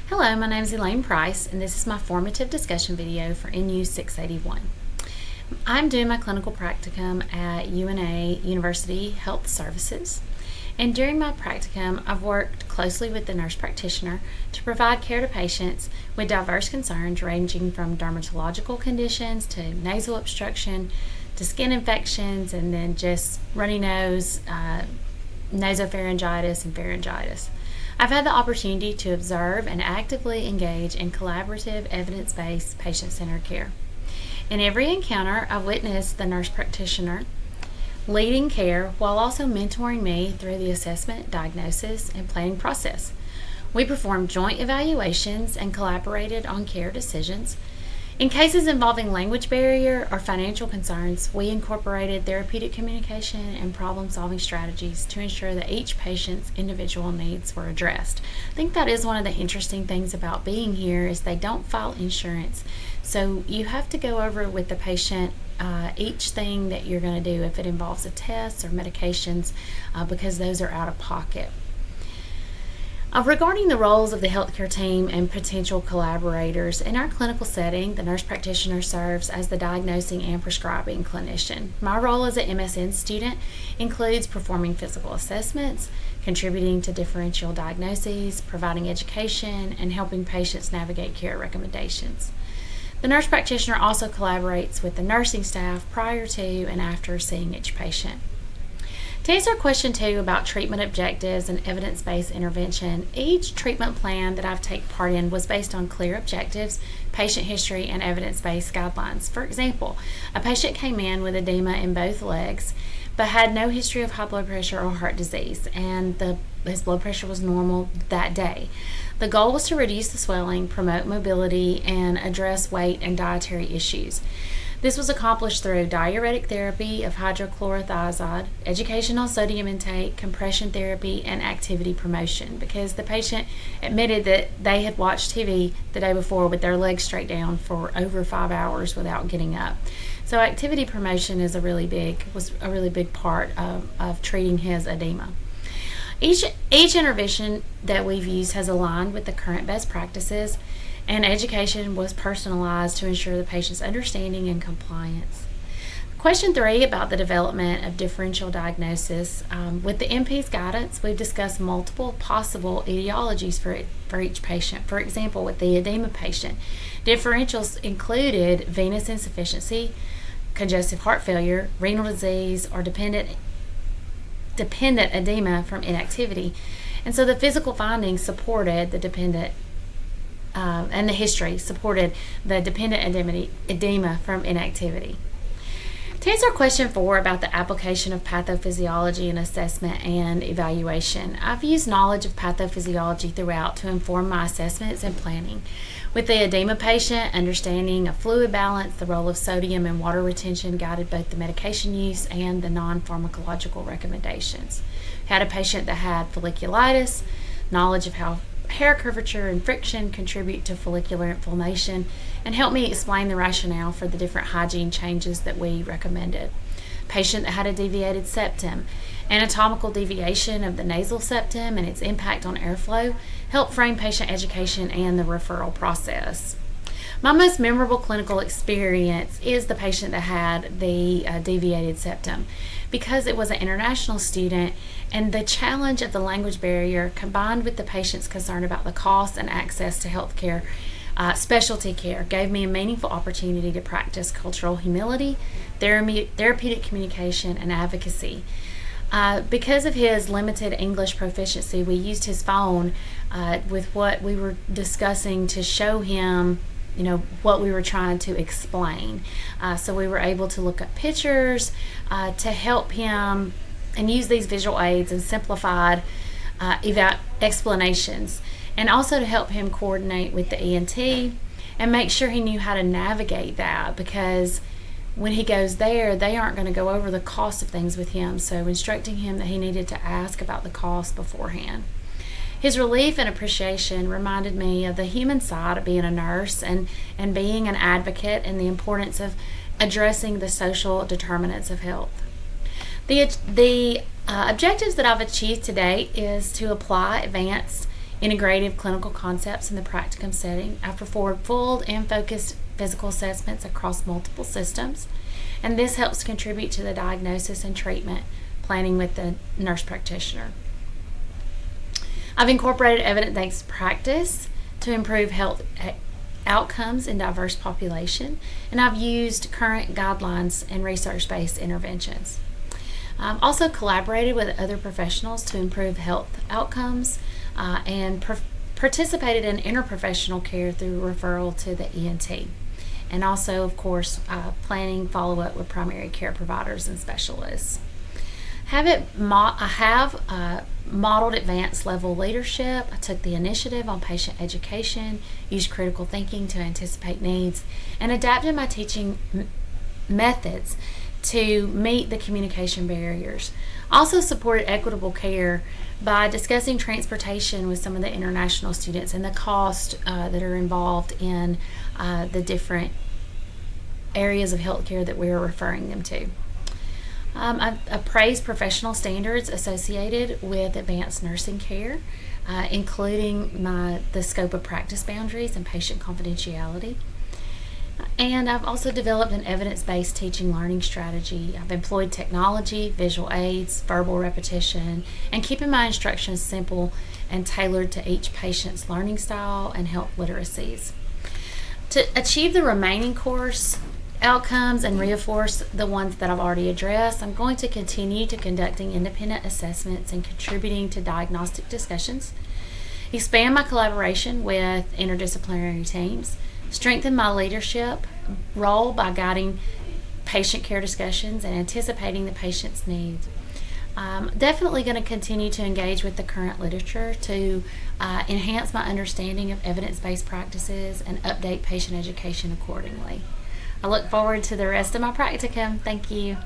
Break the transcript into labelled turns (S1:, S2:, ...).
S1: Hello, my name is Elaine Price, and this is my formative discussion video for NU 681. I'm doing my clinical practicum at UNA University Health Services, and during my practicum, I've worked closely with the nurse practitioner to provide care to patients with diverse concerns ranging from dermatological conditions to nasal obstruction to skin infections, and then just runny nose, nasopharyngitis, and pharyngitis. I've had the opportunity to observe and actively engage in collaborative, evidence-based, patient-centered care. In every encounter, I've witnessed the nurse practitioner leading care while also mentoring me through the assessment, diagnosis, and planning process. We performed joint evaluations and collaborated on care decisions. In cases involving language barrier or financial concerns, we incorporated therapeutic communication and problem-solving strategies to ensure that each patient's individual needs were addressed. I think that is one of the interesting things about being here is they don't file insurance. So you have to go over with the patient each thing that you're going to do if it involves a test or medications because those are out of pocket. Regarding the roles of the healthcare team and potential collaborators, in our clinical setting, the nurse practitioner serves as the diagnosing and prescribing clinician. My role as an MSN student includes performing physical assessments, contributing to differential diagnoses, providing education, and helping patients navigate care recommendations. The nurse practitioner also collaborates with the nursing staff prior to and after seeing each patient. To answer question 2 about treatment objectives and evidence-based intervention, each treatment plan that I've taken part in was based on clear objectives, patient history, and evidence-based guidelines. For example, a patient came in with edema in both legs but had no history of high blood pressure or heart disease, and his blood pressure was normal that day. The goal was to reduce the swelling, promote mobility, and address weight and dietary issues. This was accomplished through diuretic therapy of hydrochlorothiazide, education on sodium intake, compression therapy, and activity promotion, because the patient admitted that they had watched TV the day before with their legs straight down for over 5 hours without getting up. So activity promotion was a really big part of treating his edema. Each intervention that we've used has aligned with the current best practices, and education was personalized to ensure the patient's understanding and compliance. Question 3 about the development of differential diagnosis. With the NP's guidance, we've discussed multiple possible etiologies for each patient. For example, with the edema patient, differentials included venous insufficiency, congestive heart failure, renal disease, or dependent edema from inactivity. And so the physical findings supported the dependent and the history supported the dependent edema from inactivity. To answer question 4 about the application of pathophysiology in assessment and evaluation, I've used knowledge of pathophysiology throughout to inform my assessments and planning. With the edema patient, understanding of fluid balance, the role of sodium and water retention guided both the medication use and the non-pharmacological recommendations. Had a patient that had folliculitis, knowledge of how hair curvature and friction contribute to follicular inflammation, and help me explain the rationale for the different hygiene changes that we recommended. Patient that had a deviated septum, anatomical deviation of the nasal septum and its impact on airflow, helped frame patient education and the referral process. My most memorable clinical experience is the patient that had the deviated septum, because it was an international student, and the challenge of the language barrier combined with the patient's concern about the cost and access to health care, specialty care, gave me a meaningful opportunity to practice cultural humility, therapeutic communication, and advocacy. Because of his limited English proficiency, we used his phone with what we were discussing to show him what we were trying to explain. So we were able to look up pictures to help him and use these visual aids and simplified explanations, and also to help him coordinate with the ENT and make sure he knew how to navigate that, because when he goes there, they aren't going to go over the cost of things with him, so instructing him that he needed to ask about the cost beforehand. His relief and appreciation reminded me of the human side of being a nurse and being an advocate, and the importance of addressing the social determinants of health. The objectives that I've achieved to date is to apply advanced integrative clinical concepts in the practicum setting. I perform full and focused physical assessments across multiple systems, and this helps contribute to the diagnosis and treatment planning with the nurse practitioner. I've incorporated evidence-based practice to improve health outcomes in diverse population, and I've used current guidelines and research-based interventions. I've also collaborated with other professionals to improve health outcomes and participated in interprofessional care through referral to the ENT. And also, of course, planning follow-up with primary care providers and specialists. I have modeled advanced level leadership. I took the initiative on patient education, used critical thinking to anticipate needs, and adapted my teaching methods to meet the communication barriers. Also supported equitable care by discussing transportation with some of the international students and the cost that are involved in the different areas of healthcare that we are referring them to. I've appraised professional standards associated with advanced nursing care, including the scope of practice boundaries and patient confidentiality. And I've also developed an evidence-based teaching learning strategy. I've employed technology, visual aids, verbal repetition, and keeping my instructions simple and tailored to each patient's learning style and health literacies. To achieve the remaining course outcomes and reinforce the ones that I've already addressed, I'm going to continue to conducting independent assessments and contributing to diagnostic discussions, expand my collaboration with interdisciplinary teams, strengthen my leadership role by guiding patient care discussions and anticipating the patient's needs. I'm definitely going to continue to engage with the current literature to enhance my understanding of evidence-based practices and update patient education accordingly. I look forward to the rest of my practicum. Thank you.